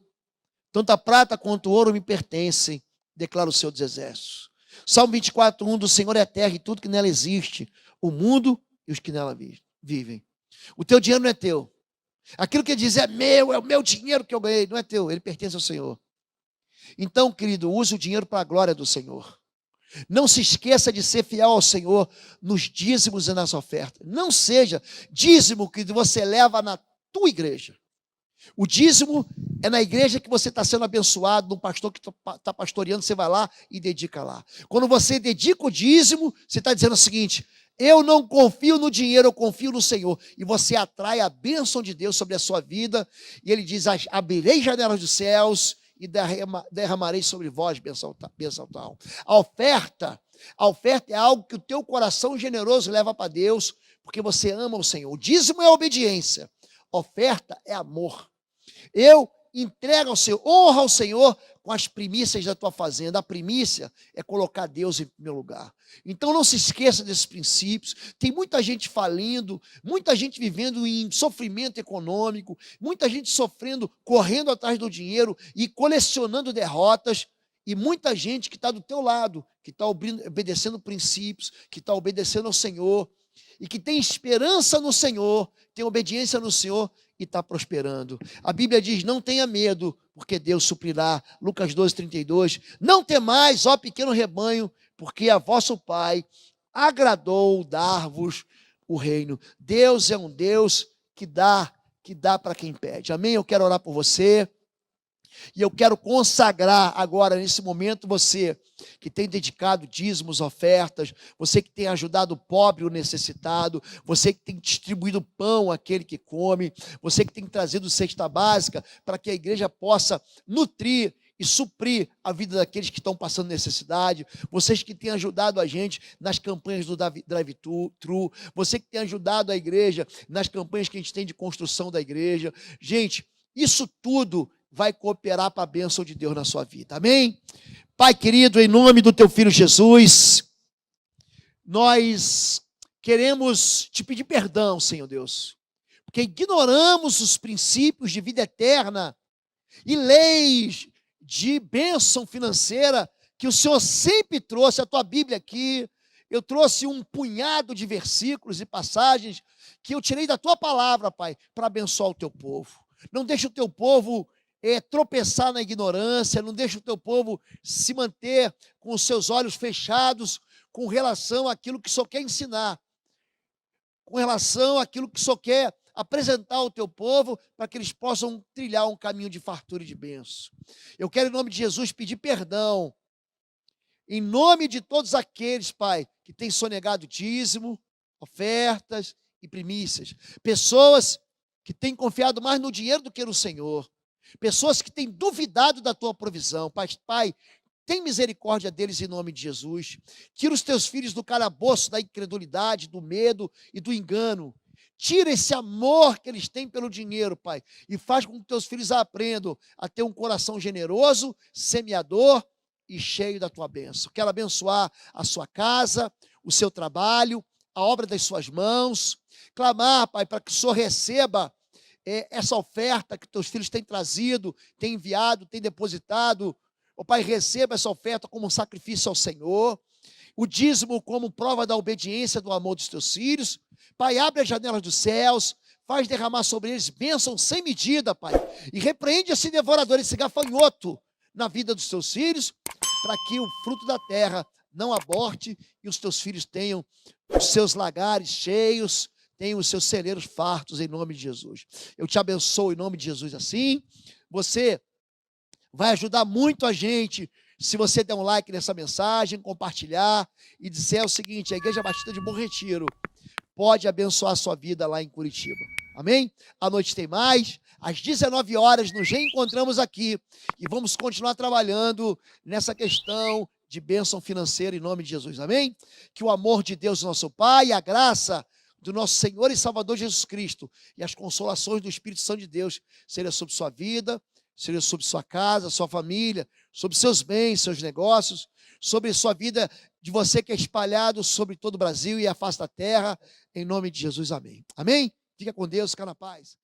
tanto a prata quanto o ouro me pertencem, declara o Senhor dos Exércitos. Salmo 24:1, do Senhor é a terra e tudo que nela existe, o mundo e os que nela vivem. O teu dinheiro não é teu. Aquilo que ele diz é o meu dinheiro que eu ganhei, não é teu, ele pertence ao Senhor. Então, querido, use o dinheiro para a glória do Senhor. Não se esqueça de ser fiel ao Senhor nos dízimos e nas ofertas. Não seja dízimo que você leva na tua igreja. O dízimo é na igreja que você está sendo abençoado, no pastor que está pastoreando, você vai lá e dedica lá. Quando você dedica o dízimo, você está dizendo o seguinte: eu não confio no dinheiro, eu confio no Senhor. E você atrai a bênção de Deus sobre a sua vida. E ele diz: abrirei janelas dos céus e derramarei sobre vós bênção tal. A oferta é algo que o teu coração generoso leva para Deus, porque você ama o Senhor. O dízimo é obediência. Oferta é amor. Eu entrego ao Senhor, honra ao Senhor com as primícias da tua fazenda. A primícia é colocar Deus em primeiro lugar. Então não se esqueça desses princípios. Tem muita gente falindo, muita gente vivendo em sofrimento econômico, muita gente sofrendo, correndo atrás do dinheiro e colecionando derrotas, e muita gente que está do teu lado, que está obedecendo princípios, que está obedecendo ao Senhor, e que tem esperança no Senhor, tem obediência no Senhor e está prosperando. A Bíblia diz: não tenha medo, porque Deus suprirá. Lucas 12:32. Não temais, ó pequeno rebanho, porque a vosso Pai agradou dar-vos o reino. Deus é um Deus que dá para quem pede. Amém? Eu quero orar por você. E eu quero consagrar agora, nesse momento, você que tem dedicado dízimos, ofertas, você que tem ajudado o pobre, o necessitado, você que tem distribuído pão àquele que come, você que tem trazido cesta básica para que a igreja possa nutrir e suprir a vida daqueles que estão passando necessidade, vocês que têm ajudado a gente nas campanhas do Drive-Thru, você que tem ajudado a igreja nas campanhas que a gente tem de construção da igreja. Gente, isso tudo vai cooperar para a bênção de Deus na sua vida. Amém? Pai querido, em nome do teu filho Jesus, nós queremos te pedir perdão, Senhor Deus, porque ignoramos os princípios de vida eterna e leis de bênção financeira que o Senhor sempre trouxe. A tua Bíblia aqui, eu trouxe um punhado de versículos e passagens que eu tirei da tua palavra, Pai, para abençoar o teu povo. Não deixe o teu povo tropeçar na ignorância, não deixe o teu povo se manter com os seus olhos fechados com relação àquilo que só quer ensinar, com relação àquilo que só quer apresentar ao teu povo, para que eles possam trilhar um caminho de fartura e de bênção. Eu quero, em nome de Jesus, pedir perdão, em nome de todos aqueles, Pai, que têm sonegado dízimo, ofertas e primícias, pessoas que têm confiado mais no dinheiro do que no Senhor, pessoas que têm duvidado da tua provisão. Pai, tem misericórdia deles em nome de Jesus. Tira os teus filhos do calabouço da incredulidade, do medo e do engano. Tira esse amor que eles têm pelo dinheiro, Pai, e faz com que teus filhos aprendam a ter um coração generoso, semeador e cheio da tua bênção. Quero abençoar a sua casa, o seu trabalho, a obra das suas mãos. Clamar, Pai, para que o Senhor receba essa oferta que teus filhos têm trazido, têm enviado, têm depositado. Ó Pai, receba essa oferta como um sacrifício ao Senhor, o dízimo como prova da obediência, do amor dos teus filhos. Pai, abre as janelas dos céus, faz derramar sobre eles bênção sem medida, Pai, e repreende esse devorador, esse gafanhoto na vida dos teus filhos, para que o fruto da terra não aborte e os teus filhos tenham os seus lagares cheios, tenham os seus celeiros fartos, em nome de Jesus. Eu te abençoo em nome de Jesus assim. Você vai ajudar muito a gente se você der um like nessa mensagem, compartilhar e dizer o seguinte: a Igreja Batista de Bom Retiro pode abençoar a sua vida lá em Curitiba. Amém? À noite tem mais. Às 19 horas nos reencontramos aqui e vamos continuar trabalhando nessa questão de bênção financeira em nome de Jesus. Amém? Que o amor de Deus, nosso Pai, e a graça do nosso Senhor e Salvador Jesus Cristo e as consolações do Espírito Santo de Deus seja sobre sua vida, seja sobre sua casa, sua família, sobre seus bens, seus negócios, sobre sua vida de você que é espalhado sobre todo o Brasil e a face da terra, em nome de Jesus, amém. Amém? Fica com Deus, fica na paz.